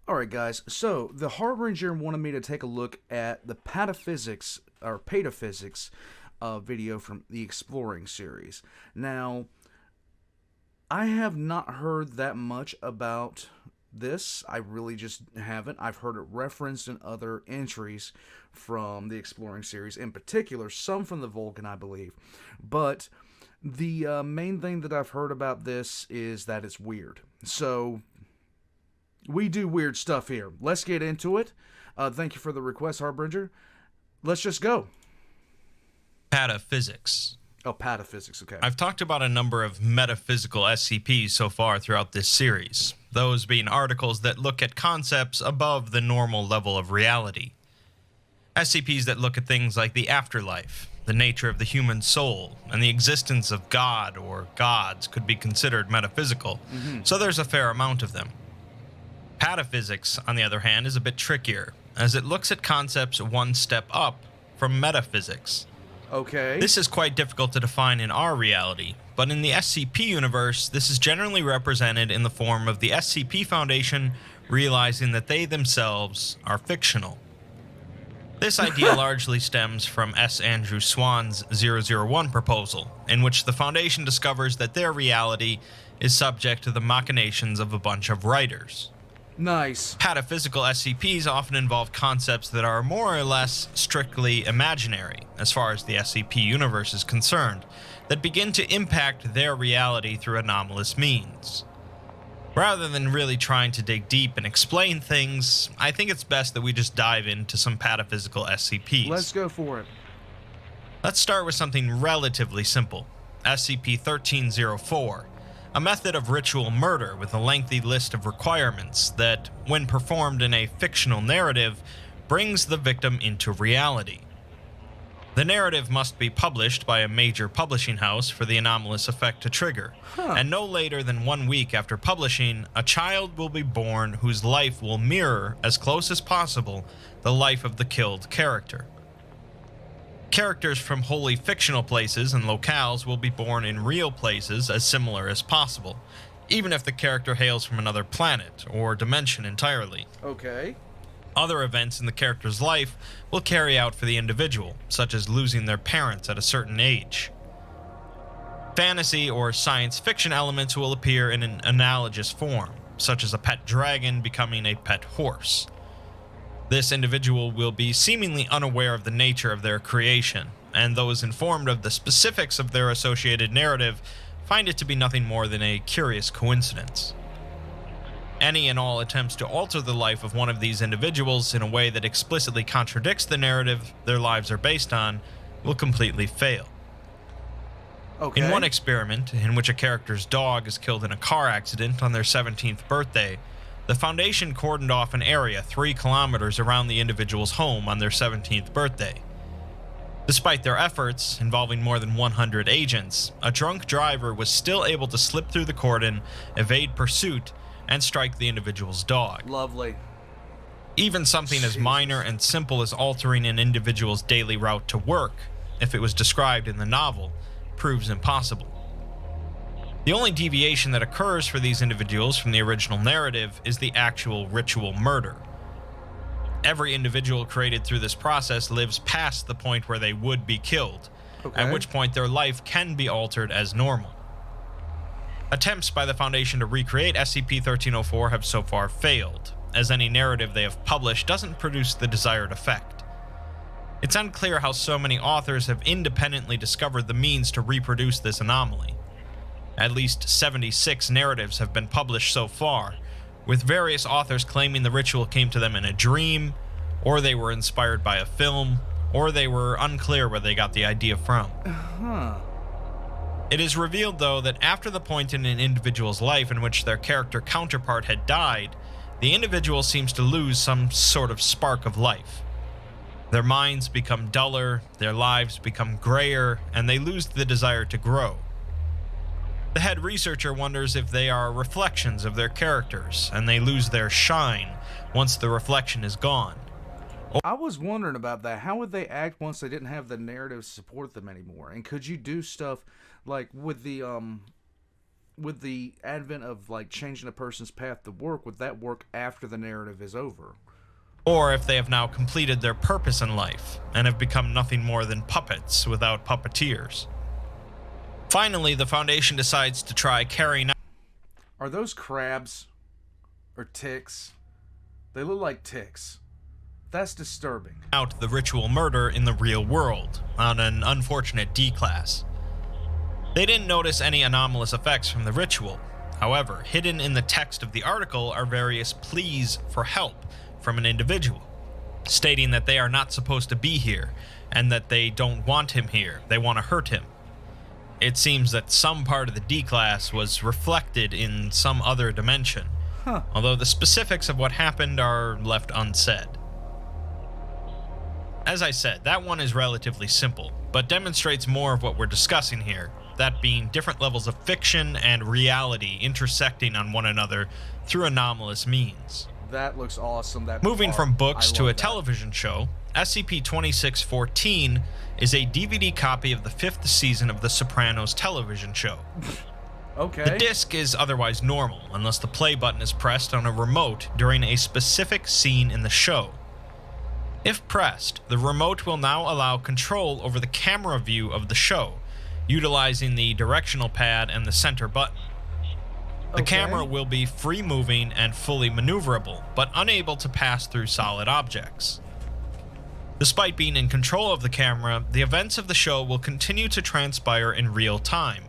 Alright guys, so the Harbinger wanted me to take a look at the Pataphysics video from the Exploring series. Now, I have not heard that much about this. I really just haven't. I've heard it referenced in other entries from the Exploring series, in particular, some from the Vulcan, I believe. But the main thing that I've heard about this is that it's weird. So, we do weird stuff here. Let's get into it. Thank you for the request, Harbinger. Let's just go. Pataphysics. Oh, pataphysics, okay. I've talked about a number of metaphysical SCPs so far throughout this series, those being articles that look at concepts above the normal level of reality. SCPs that look at things like the afterlife, the nature of the human soul, and the existence of God or gods could be considered metaphysical, so there's a fair amount of them. Pataphysics, on the other hand, is a bit trickier, as it looks at concepts one step up from metaphysics. Okay. This is quite difficult to define in our reality, but in the SCP universe, this is generally represented in the form of the SCP Foundation realizing that they themselves are fictional. This idea largely stems from S. Andrew Swan's 001 proposal, in which the Foundation discovers that their reality is subject to the machinations of a bunch of writers. Nice. Pataphysical SCPs often involve concepts that are more or less strictly imaginary, as far as the SCP universe is concerned, that begin to impact their reality through anomalous means. Rather than really trying to dig deep and explain things, I think it's best that we just dive into some pataphysical SCPs. Let's go for it. Let's start with something relatively simple. SCP-1304. A method of ritual murder with a lengthy list of requirements that, when performed in a fictional narrative, brings the victim into reality. The narrative must be published by a major publishing house for the anomalous effect to trigger, and no later than 1 week after publishing, a child will be born whose life will mirror, as close as possible, the life of the killed character. Characters from wholly fictional places and locales will be born in real places as similar as possible, even if the character hails from another planet or dimension entirely. Okay. Other events in the character's life will carry out for the individual, such as losing their parents at a certain age. Fantasy or science fiction elements will appear in an analogous form, such as a pet dragon becoming a pet horse. This individual will be seemingly unaware of the nature of their creation, and those informed of the specifics of their associated narrative find it to be nothing more than a curious coincidence. Any and all attempts to alter the life of one of these individuals in a way that explicitly contradicts the narrative their lives are based on will completely fail. Okay. In one experiment, in which a character's dog is killed in a car accident on their 17th birthday, the Foundation cordoned off an area 3 kilometers around the individual's home on their 17th birthday. Despite their efforts, involving more than 100 agents, a drunk driver was still able to slip through the cordon, evade pursuit, and strike the individual's dog. Lovely. Even something as minor and simple as altering an individual's daily route to work, if it was described in the novel, proves impossible. The only deviation that occurs for these individuals from the original narrative is the actual ritual murder. Every individual created through this process lives past the point where they would be killed, at which point their life can be altered as normal. Attempts by the Foundation to recreate SCP-1304 have so far failed, as any narrative they have published doesn't produce the desired effect. It's unclear how so many authors have independently discovered the means to reproduce this anomaly. At least 76 narratives have been published so far, with various authors claiming the ritual came to them in a dream, or they were inspired by a film, or they were unclear where they got the idea from. It is revealed, though, that after the point in an individual's life in which their character counterpart had died, the individual seems to lose some sort of spark of life. Their minds become duller, their lives become grayer, and they lose the desire to grow. The head researcher wonders if they are reflections of their characters, and they lose their shine once the reflection is gone. I was wondering about that. How would they act once they didn't have the narrative to support them anymore? And could you do stuff like with the with the advent of like changing a person's path to work, would that work after the narrative is over? Or if they have now completed their purpose in life and have become nothing more than puppets without puppeteers. Finally, the Foundation decides to try carrying out... Are those crabs? Or ticks? They look like ticks. That's disturbing. ...out the ritual murder in the real world, on an unfortunate D-class. They didn't notice any anomalous effects from the ritual. However, hidden in the text of the article are various pleas for help from an individual, stating that they are not supposed to be here, and that they don't want him here, they want to hurt him. It seems that some part of the D-class was reflected in some other dimension, although the specifics of what happened are left unsaid. As I said, that one is relatively simple, but demonstrates more of what we're discussing here, that being different levels of fiction and reality intersecting on one another through anomalous means. That looks awesome. Moving from books to a television show, SCP-2614 is a DVD copy of the 5th season of The Sopranos television show. Okay. The disc is otherwise normal, unless the play button is pressed on a remote during a specific scene in the show. If pressed, the remote will now allow control over the camera view of the show, utilizing the directional pad and the center button. The camera will be free-moving and fully maneuverable, but unable to pass through solid objects. Despite being in control of the camera, the events of the show will continue to transpire in real time,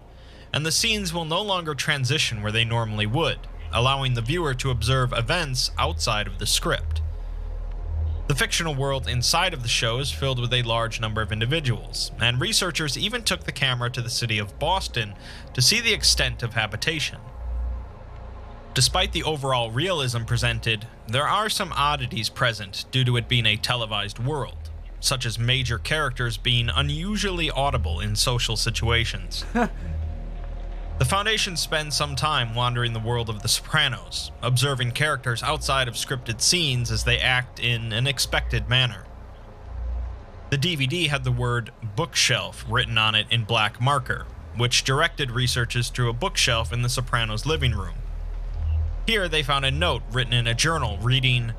and the scenes will no longer transition where they normally would, allowing the viewer to observe events outside of the script. The fictional world inside of the show is filled with a large number of individuals, and researchers even took the camera to the city of Boston to see the extent of habitation. Despite the overall realism presented, there are some oddities present due to it being a televised world, such as major characters being unusually audible in social situations. The Foundation spends some time wandering the world of The Sopranos, observing characters outside of scripted scenes as they act in an expected manner. The DVD had the word bookshelf written on it in black marker, which directed researchers to a bookshelf in The Sopranos' living room. Here they found a note written in a journal reading,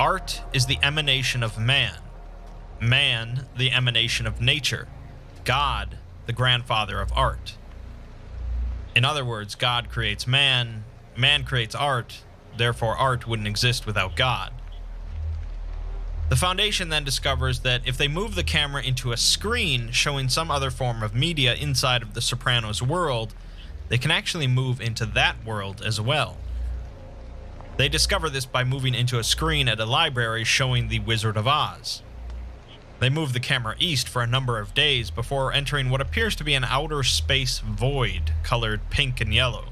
"Art is the emanation of man. Man, the emanation of nature. God, the grandfather of art." In other words, God creates man, man creates art, therefore art wouldn't exist without God. The Foundation then discovers that if they move the camera into a screen showing some other form of media inside of the Sopranos world, they can actually move into that world as well. They discover this by moving into a screen at a library showing The Wizard of Oz. They move the camera east for a number of days before entering what appears to be an outer space void colored pink and yellow.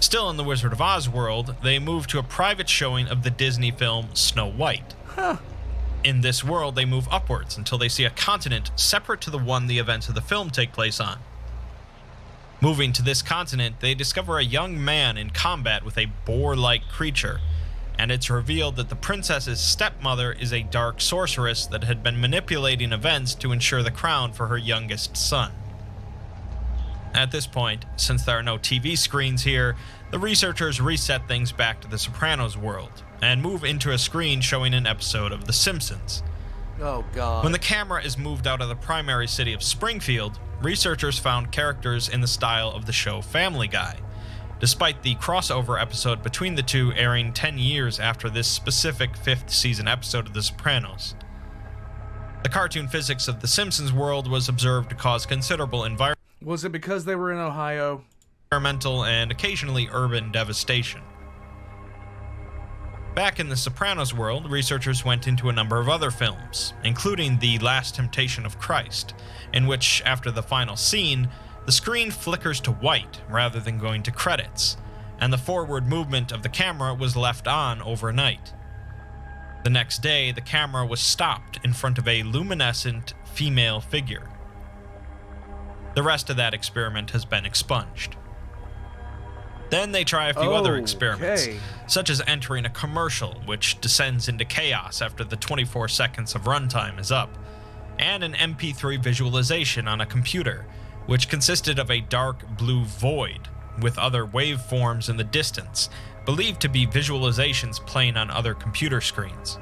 Still in the Wizard of Oz world, they move to a private showing of the Disney film Snow White. In this world, they move upwards until they see a continent separate to the one the events of the film take place on. Moving to this continent, they discover a young man in combat with a boar-like creature, and it's revealed that the princess's stepmother is a dark sorceress that had been manipulating events to ensure the crown for her youngest son. At this point, since there are no TV screens here, the researchers reset things back to the Sopranos world, and move into a screen showing an episode of The Simpsons. Oh God. When the camera is moved out of the primary city of Springfield, researchers found characters in the style of the show Family Guy, despite the crossover episode between the two airing 10 years after this specific 5th season episode of The Sopranos. The cartoon physics of The Simpsons world was observed to cause considerable Was it because they were in Ohio? Environmental and occasionally urban devastation. Back in the Sopranos world, researchers went into a number of other films, including The Last Temptation of Christ, in which, after the final scene, the screen flickers to white rather than going to credits, and the forward movement of the camera was left on overnight. The next day, the camera was stopped in front of a luminescent female figure. The rest of that experiment has been expunged. Then they try a few other experiments, such as entering a commercial, which descends into chaos after the 24 seconds of runtime is up, and an MP3 visualization on a computer, which consisted of a dark blue void with other waveforms in the distance, believed to be visualizations playing on other computer screens.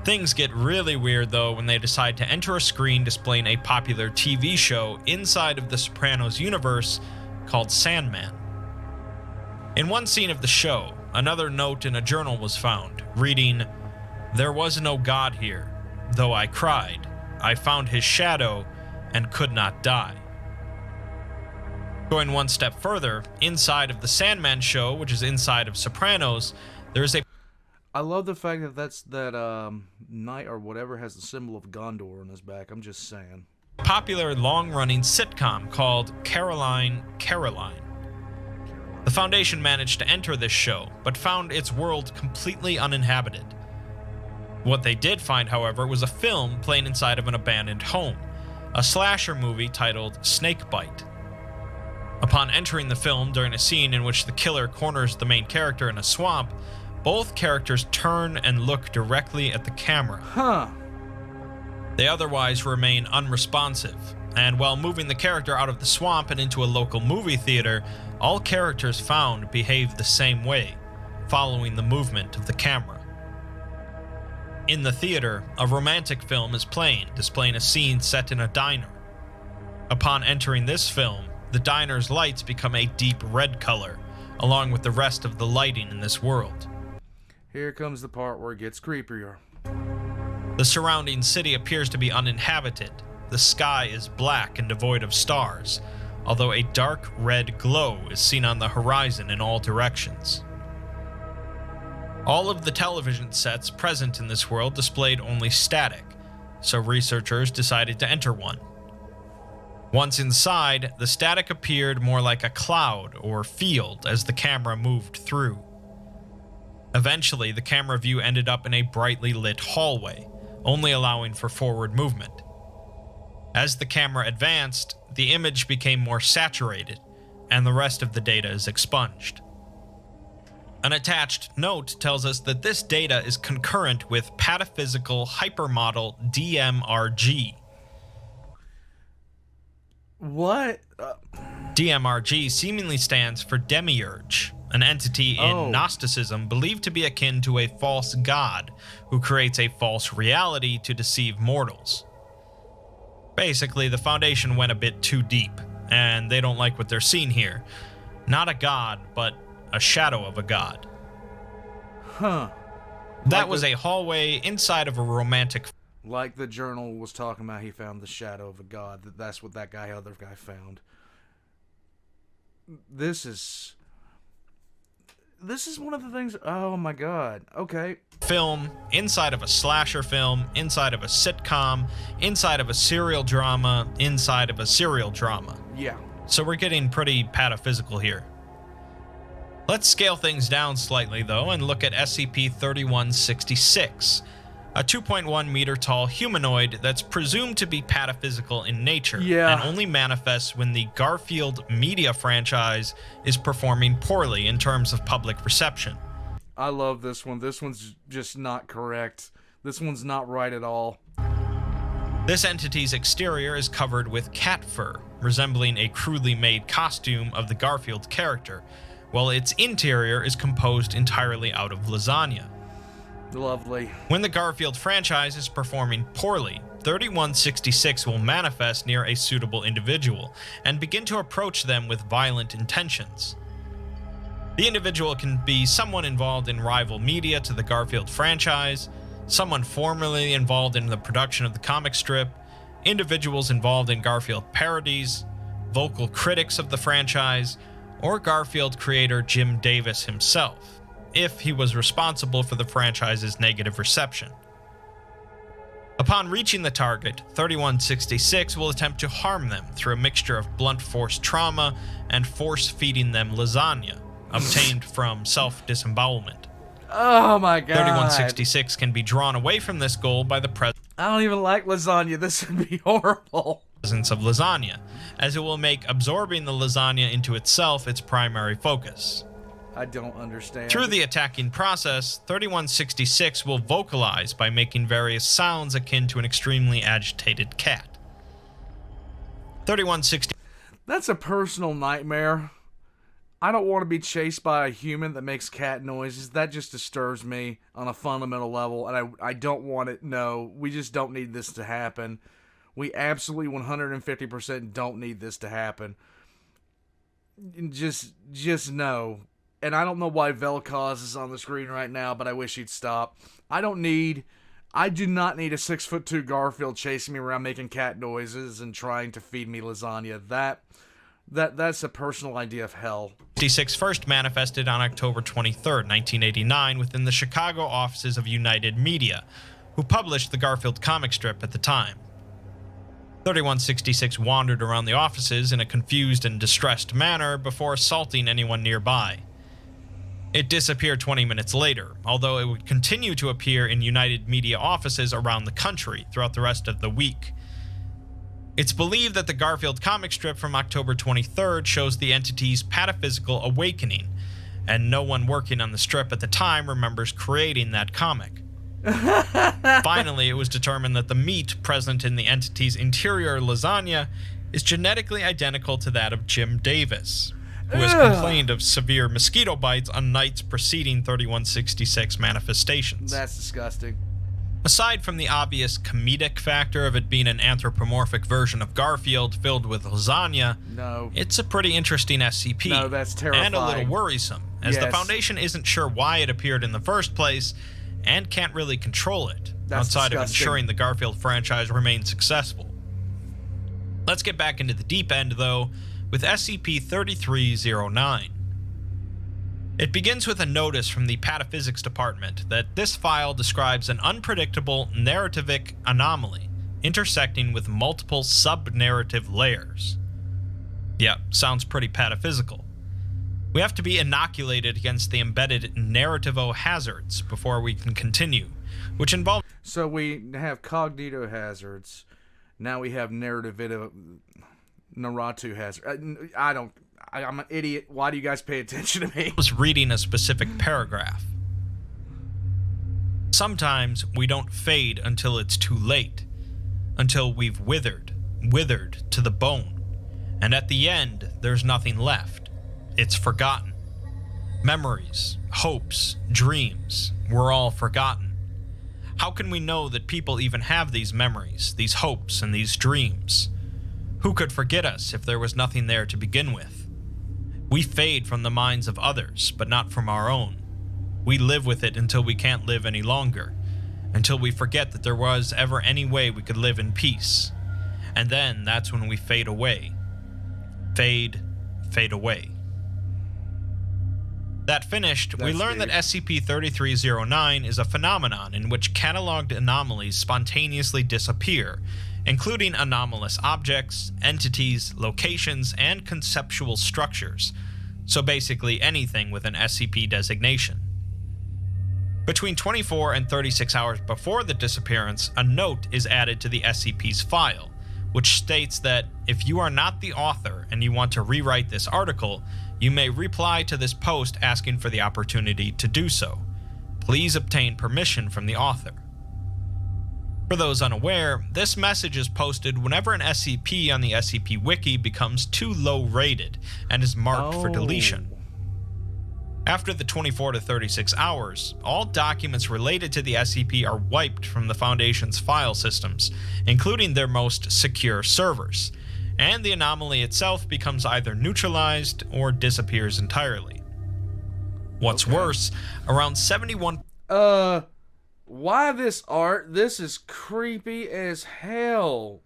Things get really weird though when they decide to enter a screen displaying a popular TV show inside of the Sopranos universe called Sandman. In one scene of the show, another note in a journal was found, reading, "There was no God here, though I cried. I found his shadow and could not die." Going one step further, inside of the Sandman show, which is inside of Sopranos, there is a... I love the fact that knight or whatever has the symbol of Gondor on his back. I'm just saying. popular long-running sitcom called Caroline. The Foundation managed to enter this show, but found its world completely uninhabited. What they did find, however, was a film playing inside of an abandoned home, a slasher movie titled Snakebite. Upon entering the film during a scene in which the killer corners the main character in a swamp, both characters turn and look directly at the camera. They otherwise remain unresponsive, and while moving the character out of the swamp and into a local movie theater, all characters found behave the same way, following the movement of the camera. In the theater, a romantic film is playing, displaying a scene set in a diner. Upon entering this film, the diner's lights become a deep red color, along with the rest of the lighting in this world. Here comes the part where it gets creepier. The surrounding city appears to be uninhabited. The sky is black and devoid of stars, although a dark red glow is seen on the horizon in all directions. All of the television sets present in this world displayed only static, so researchers decided to enter one. Once inside, the static appeared more like a cloud or field as the camera moved through. Eventually, the camera view ended up in a brightly lit hallway, only allowing for forward movement. As the camera advanced, the image became more saturated, and the rest of the data is expunged. An attached note tells us that this data is concurrent with Pataphysical Hypermodel DMRG. What? DMRG seemingly stands for Demiurge, an entity in Gnosticism believed to be akin to a false god who creates a false reality to deceive mortals. Basically, the Foundation went a bit too deep, and they don't like what they're seeing here. Not a god, but a shadow of a god. That was a hallway inside of a romantic... Like the journal was talking about, he found the shadow of a god. That's what that other guy found. This is one of the things... Oh my god. Okay. Film, inside of a slasher film, inside of a sitcom, inside of a serial drama, inside of a serial drama. Yeah. So we're getting pretty pataphysical here. Let's scale things down slightly, though, and look at SCP-3166, a 2.1 meter tall humanoid that's presumed to be pataphysical in nature, and only manifests when the Garfield media franchise is performing poorly in terms of public reception. I love this one. This one's just not correct. This one's not right at all. This entity's exterior is covered with cat fur, resembling a crudely made costume of the Garfield character, while its interior is composed entirely out of lasagna. Lovely. When the Garfield franchise is performing poorly, 3166 will manifest near a suitable individual and begin to approach them with violent intentions. The individual can be someone involved in rival media to the Garfield franchise, someone formerly involved in the production of the comic strip, individuals involved in Garfield parodies, vocal critics of the franchise, or Garfield creator Jim Davis himself, if he was responsible for the franchise's negative reception. Upon reaching the target, 3166 will attempt to harm them through a mixture of blunt force trauma and force-feeding them lasagna, obtained from self-disembowelment. Oh my god. 3166 can be drawn away from this goal by the I don't even like lasagna. This would be horrible. Presence of lasagna, as it will make absorbing the lasagna into itself its primary focus. I don't understand. Through the attacking process, 3166 will vocalize by making various sounds akin to an extremely agitated cat. 3160. That's a personal nightmare. I don't want to be chased by a human that makes cat noises. That just disturbs me on a fundamental level, and I don't want it. No, we just don't need this to happen. We absolutely 150% don't need this to happen. Just no. And I don't know why Vel'Koz is on the screen right now, but I wish he'd stop. I do not need a 6'2" Garfield chasing me around making cat noises and trying to feed me lasagna. That's a personal idea of hell. 66 first manifested on October 23rd, 1989 within the Chicago offices of United Media, who published the Garfield comic strip at the time. 3166 wandered around the offices in a confused and distressed manner before assaulting anyone nearby. It disappeared 20 minutes later, although it would continue to appear in United Media offices around the country throughout the rest of the week. It's believed that the Garfield comic strip from October 23rd shows the entity's pataphysical awakening, and no one working on the strip at the time remembers creating that comic. Finally, it was determined that the meat present in the entity's interior lasagna is genetically identical to that of Jim Davis, who has complained of severe mosquito bites on nights preceding 3166 manifestations. That's disgusting. Aside from the obvious comedic factor of it being an anthropomorphic version of Garfield filled with lasagna, it's a pretty interesting SCP. No, that's terrifying. And a little worrisome, as the Foundation isn't sure why it appeared in the first place, and can't really control it, outside of ensuring the Garfield franchise remains successful. Let's get back into the deep end, though, with SCP-3309. It begins with a notice from the Pataphysics Department that this file describes an unpredictable narrativic anomaly intersecting with multiple sub-narrative layers. Yeah, sounds pretty pataphysical. We have to be inoculated against the embedded narrativo hazards before we can continue, which involve... So we have cognito hazards. Now we have narratu hazard. I'm an idiot. Why do you guys pay attention to me? I was reading a specific paragraph. Sometimes we don't fade until it's too late, until we've withered to the bone, and at the end there's nothing left. It's forgotten. Memories, hopes, dreams, we're all forgotten. How can we know that people even have these memories, these hopes, and these dreams? Who could forget us if there was nothing there to begin with? We fade from the minds of others, but not from our own. We live with it until we can't live any longer, until we forget that there was ever any way we could live in peace. And then that's when we fade away. Fade away. That finished, we learned that SCP-3309 is a phenomenon in which cataloged anomalies spontaneously disappear, including anomalous objects, entities, locations, and conceptual structures, so basically anything with an SCP designation. Between 24 and 36 hours before the disappearance, a note is added to the SCP's file, which states that if you are not the author and you want to rewrite this article, you may reply to this post asking for the opportunity to do so. Please obtain permission from the author. For those unaware, this message is posted whenever an SCP on the SCP Wiki becomes too low rated and is marked for deletion. After the 24 to 36 hours, all documents related to the SCP are wiped from the Foundation's file systems, including their most secure servers, and the anomaly itself becomes either neutralized or disappears entirely. What's worse, around 71... Why this art? This is creepy as hell.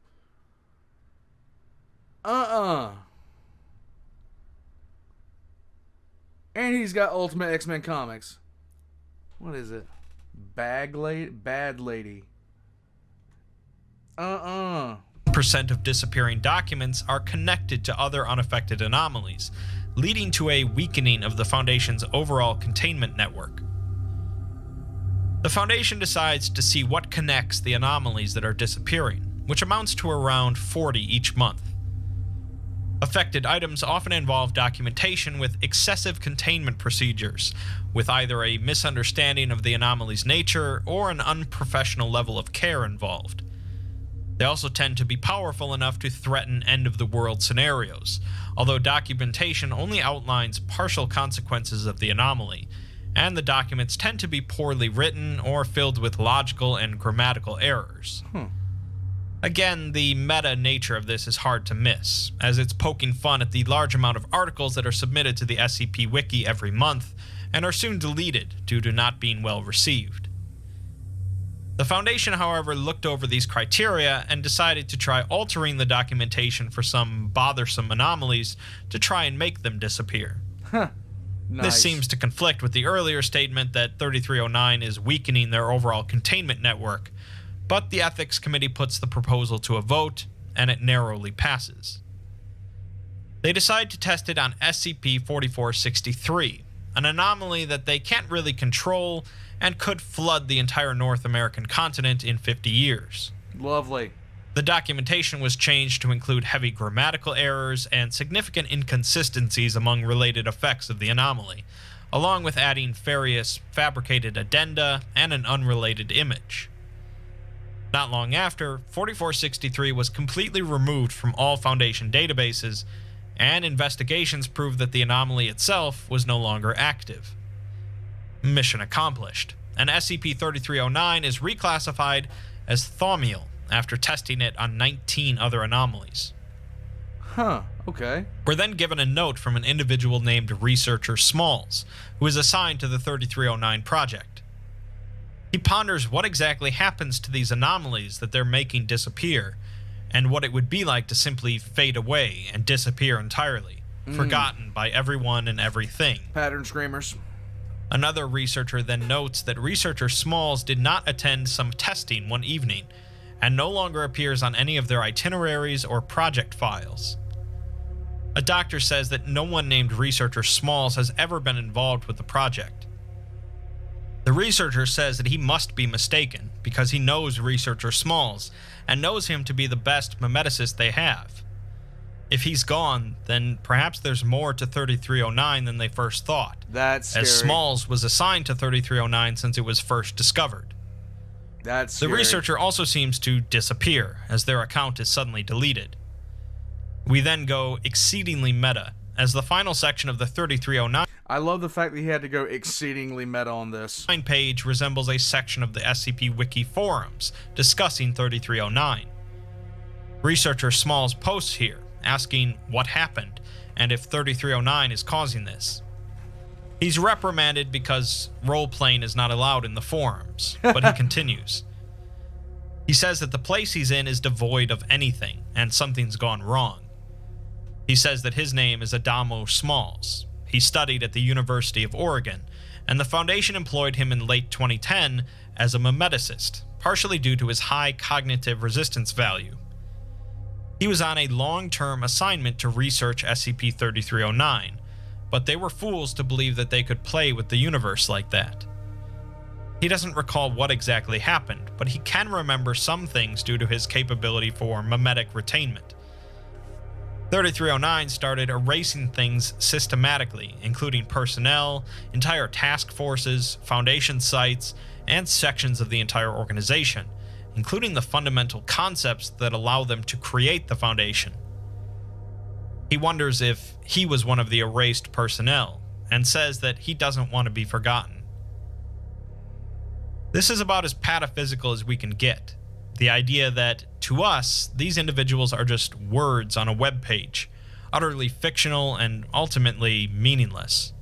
And he's got Ultimate X-Men comics. What is it? Bad lady. Percent of disappearing documents are connected to other unaffected anomalies, leading to a weakening of the Foundation's overall containment network. The Foundation decides to see what connects the anomalies that are disappearing, which amounts to around 40 each month. Affected items often involve documentation with excessive containment procedures, with either a misunderstanding of the anomaly's nature or an unprofessional level of care involved. They also tend to be powerful enough to threaten end-of-the-world scenarios, although documentation only outlines partial consequences of the anomaly, and the documents tend to be poorly written or filled with logical and grammatical errors. Again, the meta nature of this is hard to miss, as it's poking fun at the large amount of articles that are submitted to the SCP Wiki every month, and are soon deleted due to not being well received. The Foundation, however, looked over these criteria and decided to try altering the documentation for some bothersome anomalies to try and make them disappear. Nice. This seems to conflict with the earlier statement that 3309 is weakening their overall containment network, but the Ethics Committee puts the proposal to a vote, and it narrowly passes. They decide to test it on SCP-4463, an anomaly that they can't really control and could flood the entire North American continent in 50 years. Lovely. The documentation was changed to include heavy grammatical errors and significant inconsistencies among related effects of the anomaly, along with adding various fabricated addenda and an unrelated image. Not long after, 4463 was completely removed from all Foundation databases, and investigations proved that the anomaly itself was no longer active. Mission accomplished, and SCP-3309 is reclassified as Thaumiel after testing it on 19 other anomalies. Okay. We're then given a note from an individual named Researcher Smalls, who is assigned to the 3309 project. He ponders what exactly happens to these anomalies that they're making disappear, and what it would be like to simply fade away and disappear entirely, forgotten by everyone and everything. Pattern screamers. Another researcher then notes that Researcher Smalls did not attend some testing one evening, and no longer appears on any of their itineraries or project files. A doctor says that no one named Researcher Smalls has ever been involved with the project. The researcher says that he must be mistaken, because he knows Researcher Smalls, and knows him to be the best memeticist they have. If he's gone, then perhaps there's more to 3309 than they first thought, That's scary. as Smalls was assigned to 3309 since it was first discovered. That's The scary. researcher also seems to disappear, as their account is suddenly deleted. We then go exceedingly meta, as the final section of the 3309 I love the fact that he had to go exceedingly meta on this. page resembles a section of the SCP Wiki forums discussing 3309. Researcher Smalls posts here, asking what happened, and if 3309 is causing this. He's reprimanded because role-playing is not allowed in the forums, but he continues. He says that the place he's in is devoid of anything, and something's gone wrong. He says that his name is Adamo Smalls. He studied at the University of Oregon, and the Foundation employed him in late 2010 as a memeticist, partially due to his high cognitive resistance value. He was on a long-term assignment to research SCP-3309, but they were fools to believe that they could play with the universe like that. He doesn't recall what exactly happened, but he can remember some things due to his capability for memetic retainment. 3309 started erasing things systematically, including personnel, entire task forces, Foundation sites, and sections of the entire organization, including the fundamental concepts that allow them to create the Foundation. He wonders if he was one of the erased personnel, and says that he doesn't want to be forgotten. This is about as pataphysical as we can get. The idea that, to us, these individuals are just words on a web page, utterly fictional and ultimately meaningless.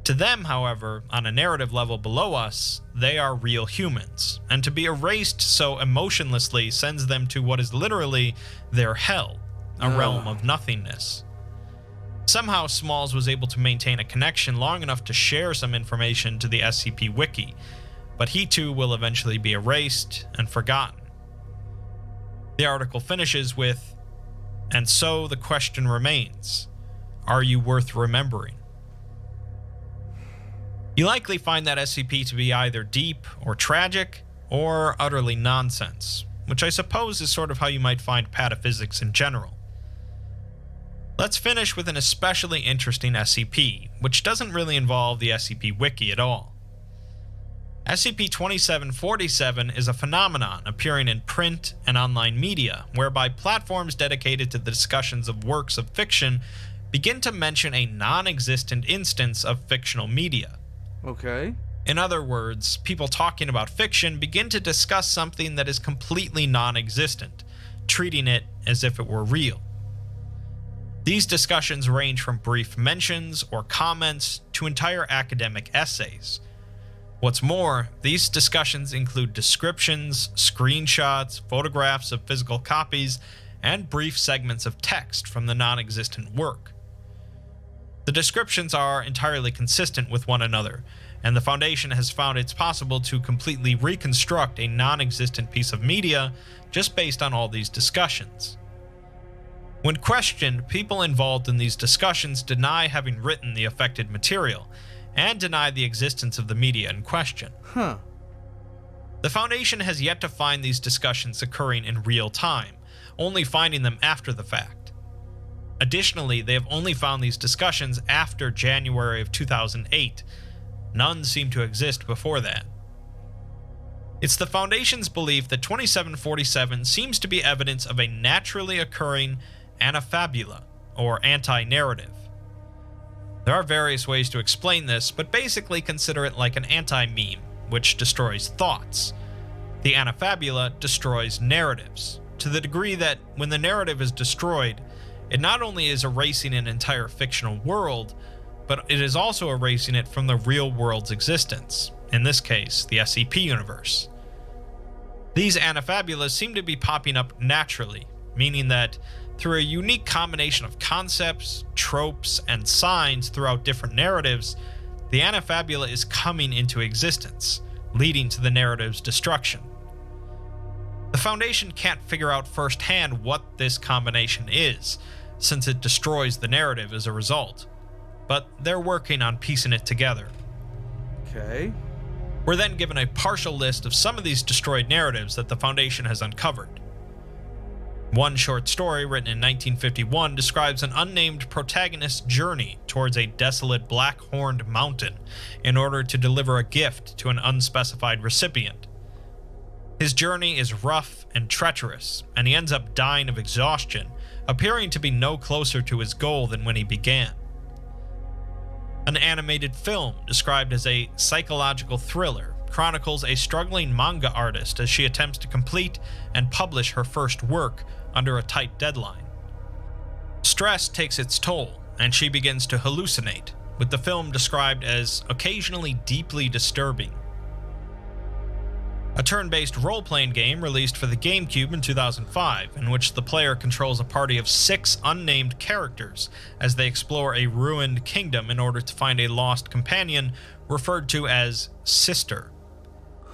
To them, however, on a narrative level below us, they are real humans, and to be erased so emotionlessly sends them to what is literally their hell, a realm of nothingness. Somehow Smalls was able to maintain a connection long enough to share some information to the SCP Wiki, but he too will eventually be erased and forgotten. The article finishes with, "And so the question remains, are you worth remembering?" You likely find that SCP to be either deep or tragic, or utterly nonsense, which I suppose is sort of how you might find pataphysics in general. Let's finish with an especially interesting SCP, which doesn't really involve the SCP Wiki at all. SCP-2747 is a phenomenon appearing in print and online media, whereby platforms dedicated to the discussions of works of fiction begin to mention a non-existent instance of fictional media. Okay. In other words, people talking about fiction begin to discuss something that is completely non-existent, treating it as if it were real. These discussions range from brief mentions or comments to entire academic essays. What's more, these discussions include descriptions, screenshots, photographs of physical copies, and brief segments of text from the non-existent work. The descriptions are entirely consistent with one another, and the Foundation has found it's possible to completely reconstruct a non-existent piece of media just based on all these discussions. When questioned, people involved in these discussions deny having written the affected material, and deny the existence of the media in question. The Foundation has yet to find these discussions occurring in real time, only finding them after the fact. Additionally, they have only found these discussions after January of 2008. None seem to exist before that. It's the Foundation's belief that 2747 seems to be evidence of a naturally occurring anafabula, or anti-narrative. There are various ways to explain this, but basically consider it like an anti-meme, which destroys thoughts. The anafabula destroys narratives, to the degree that when the narrative is destroyed, it not only is erasing an entire fictional world, but it is also erasing it from the real world's existence, in this case, the SCP universe. These anafabulas seem to be popping up naturally, meaning that through a unique combination of concepts, tropes, and signs throughout different narratives, the anafabula is coming into existence, leading to the narrative's destruction. The Foundation can't figure out firsthand what this combination is, since it destroys the narrative as a result, but they're working on piecing it together. Okay. We're then given a partial list of some of these destroyed narratives that the Foundation has uncovered. One short story written in 1951 describes an unnamed protagonist's journey towards a desolate black-horned mountain in order to deliver a gift to an unspecified recipient. His journey is rough and treacherous, and he ends up dying of exhaustion, appearing to be no closer to his goal than when he began. An animated film, described as a psychological thriller, chronicles a struggling manga artist as she attempts to complete and publish her first work under a tight deadline. Stress takes its toll, and she begins to hallucinate, with the film described as occasionally deeply disturbing. A turn-based role-playing game released for the GameCube in 2005, in which the player controls a party of 6 unnamed characters as they explore a ruined kingdom in order to find a lost companion referred to as Sister.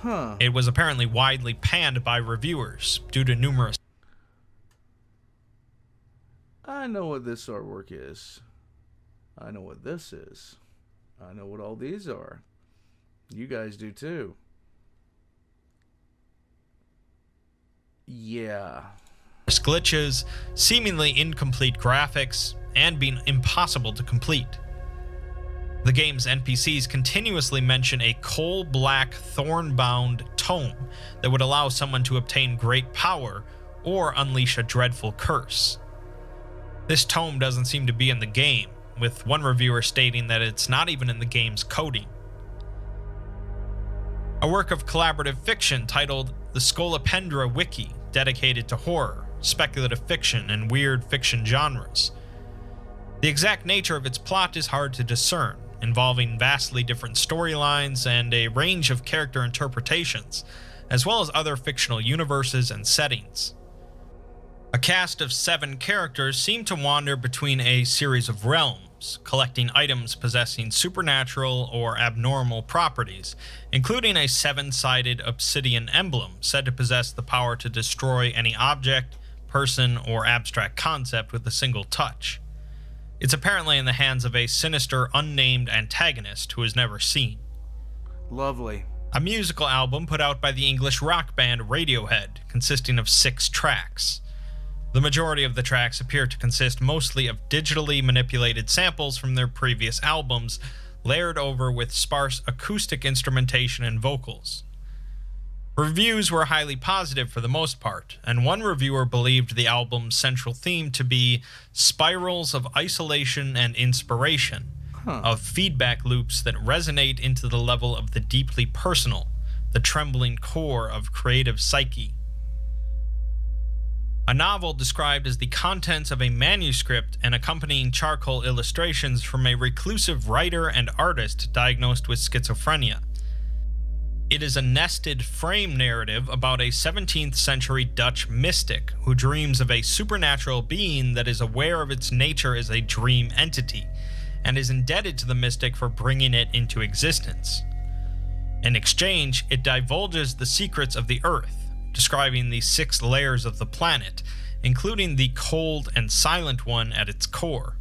It was apparently widely panned by reviewers due to numerous... I know what this artwork is. I know what this is. I know what all these are. You guys do too. Yeah. glitches, seemingly incomplete graphics, and being impossible to complete. The game's NPCs continuously mention a coal-black, thorn-bound tome that would allow someone to obtain great power or unleash a dreadful curse. This tome doesn't seem to be in the game, with one reviewer stating that it's not even in the game's coding. A work of collaborative fiction titled The Scolopendra Wiki, dedicated to horror, speculative fiction, and weird fiction genres. The exact nature of its plot is hard to discern, involving vastly different storylines and a range of character interpretations, as well as other fictional universes and settings. A cast of 7 characters seem to wander between a series of realms, collecting items possessing supernatural or abnormal properties, including a 7-sided obsidian emblem said to possess the power to destroy any object, person, or abstract concept with a single touch. It's apparently in the hands of a sinister, unnamed antagonist who is never seen. Lovely. A musical album put out by the English rock band Radiohead, consisting of 6 tracks. The majority of the tracks appear to consist mostly of digitally manipulated samples from their previous albums, layered over with sparse acoustic instrumentation and vocals. Reviews were highly positive for the most part, and one reviewer believed the album's central theme to be spirals of isolation and inspiration, of feedback loops that resonate into the level of the deeply personal, the trembling core of creative psyche. A novel described as the contents of a manuscript and accompanying charcoal illustrations from a reclusive writer and artist diagnosed with schizophrenia. It is a nested frame narrative about a 17th century Dutch mystic who dreams of a supernatural being that is aware of its nature as a dream entity, and is indebted to the mystic for bringing it into existence. In exchange, it divulges the secrets of the Earth, describing the 6 layers of the planet, including the cold and silent one at its core.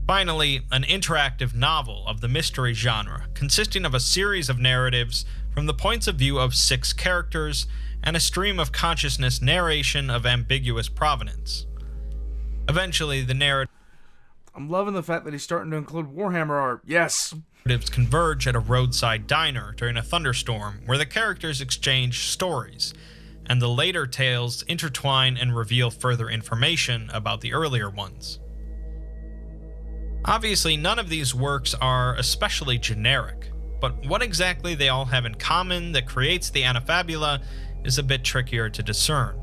Finally, an interactive novel of the mystery genre, consisting of a series of narratives from the points of view of 6 characters and a stream of consciousness narration of ambiguous provenance. Eventually, the narratives I'm loving the fact that he's starting to include Warhammer art. Yes! converge at a roadside diner during a thunderstorm where the characters exchange stories, and the later tales intertwine and reveal further information about the earlier ones. Obviously, none of these works are especially generic, but what exactly they all have in common that creates the Anafabula is a bit trickier to discern.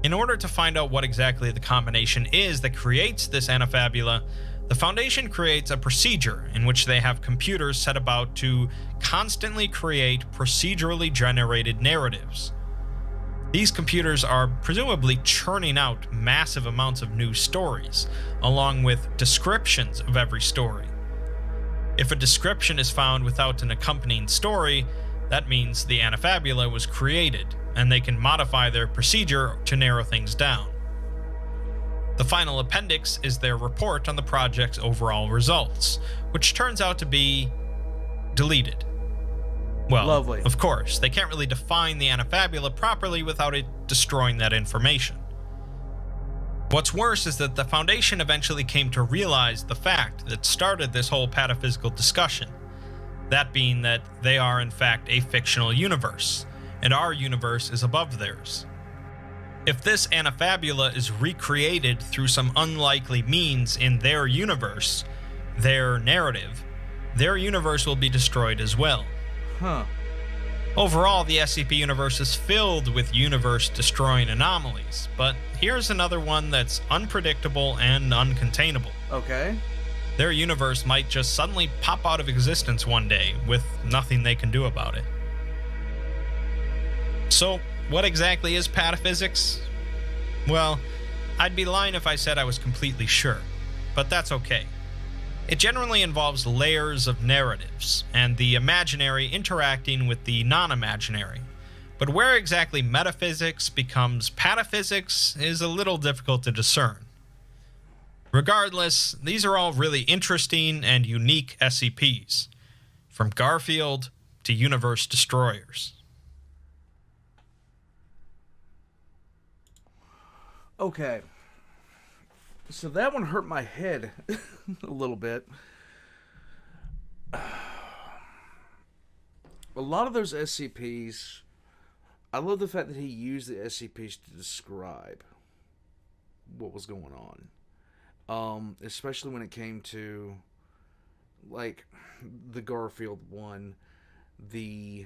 In order to find out what exactly the combination is that creates this Anafabula, the Foundation creates a procedure in which they have computers set about to constantly create procedurally generated narratives. These computers are presumably churning out massive amounts of new stories, along with descriptions of every story. If a description is found without an accompanying story, that means the Anafabula was created, and they can modify their procedure to narrow things down. The final appendix is their report on the project's overall results, which turns out to be deleted. Well, Lovely. Of course, they can't really define the Anafabula properly without it destroying that information. What's worse is that the Foundation eventually came to realize the fact that started this whole pataphysical discussion, that being that they are in fact a fictional universe, and our universe is above theirs. If this Anafabula is recreated through some unlikely means in their universe, their narrative, their universe will be destroyed as well. Overall, the SCP universe is filled with universe-destroying anomalies, but here's another one that's unpredictable and uncontainable. Okay. Their universe might just suddenly pop out of existence one day, with nothing they can do about it. So, what exactly is pataphysics? Well, I'd be lying if I said I was completely sure, but that's okay. It generally involves layers of narratives, and the imaginary interacting with the non-imaginary. But where exactly metaphysics becomes pataphysics is a little difficult to discern. Regardless, these are all really interesting and unique SCPs, from Garfield to Universe Destroyers. Okay. So that one hurt my head a little bit. A lot of those SCPs, I love the fact that he used the SCPs to describe what was going on. Especially when it came to, like, the Garfield one, the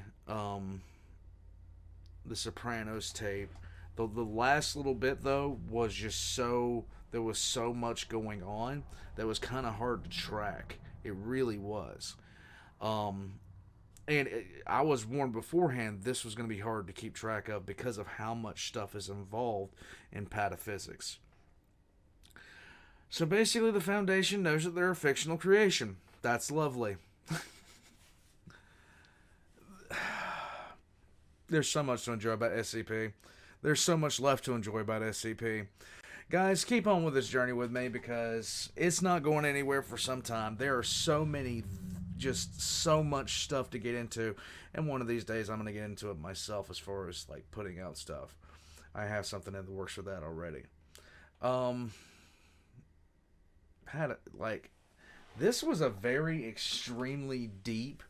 Sopranos tape. The last little bit, though, was just so... There was so much going on that was kind of hard to track. It really was. I was warned beforehand this was going to be hard to keep track of because of how much stuff is involved in pataphysics. So basically, the Foundation knows that they're a fictional creation. That's lovely. There's so much to enjoy about SCP. There's so much left to enjoy about SCP. Guys, keep on with this journey with me because it's not going anywhere for some time. There are so many, just so much stuff to get into. And one of these days I'm going to get into it myself as far as like putting out stuff. I have something in the works for that already. This was a very extremely deep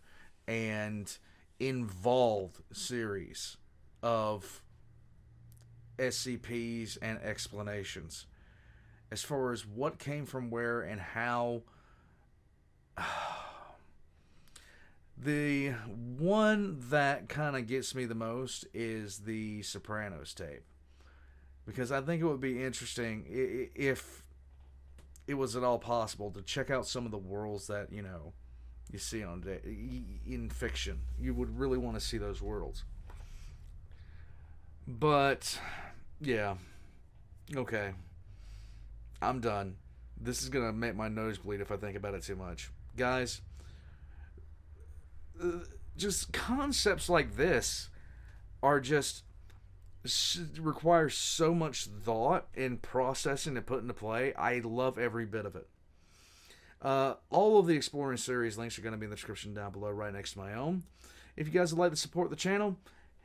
and involved series of SCPs and explanations as far as what came from where and how. The one that kind of gets me the most is the Sopranos tape, because I think it would be interesting if it was at all possible to check out some of the worlds that you see on in fiction. You would really want to see those worlds. But yeah, okay, I'm done. This is gonna make my nose bleed if I think about it too much, guys. Just concepts like this are just require so much thought and processing to put into play. I love every bit of it. All of the Exploring series links are going to be in the description down below, right next to my own. If you guys would like to support the channel,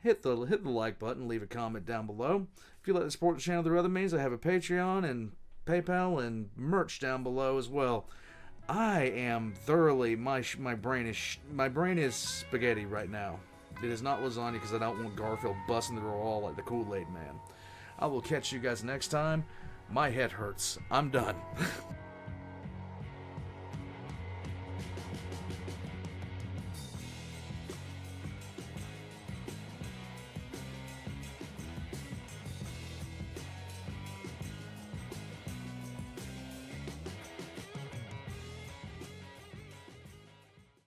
hit the like button, leave a comment down below. If you'd like to support the channel through other means, I have a Patreon and PayPal and merch down below as well. I am thoroughly my brain is spaghetti right now. It is not lasagna because I don't want Garfield busting through a wall like the Kool-Aid Man. I will catch you guys next time. My head hurts. I'm done.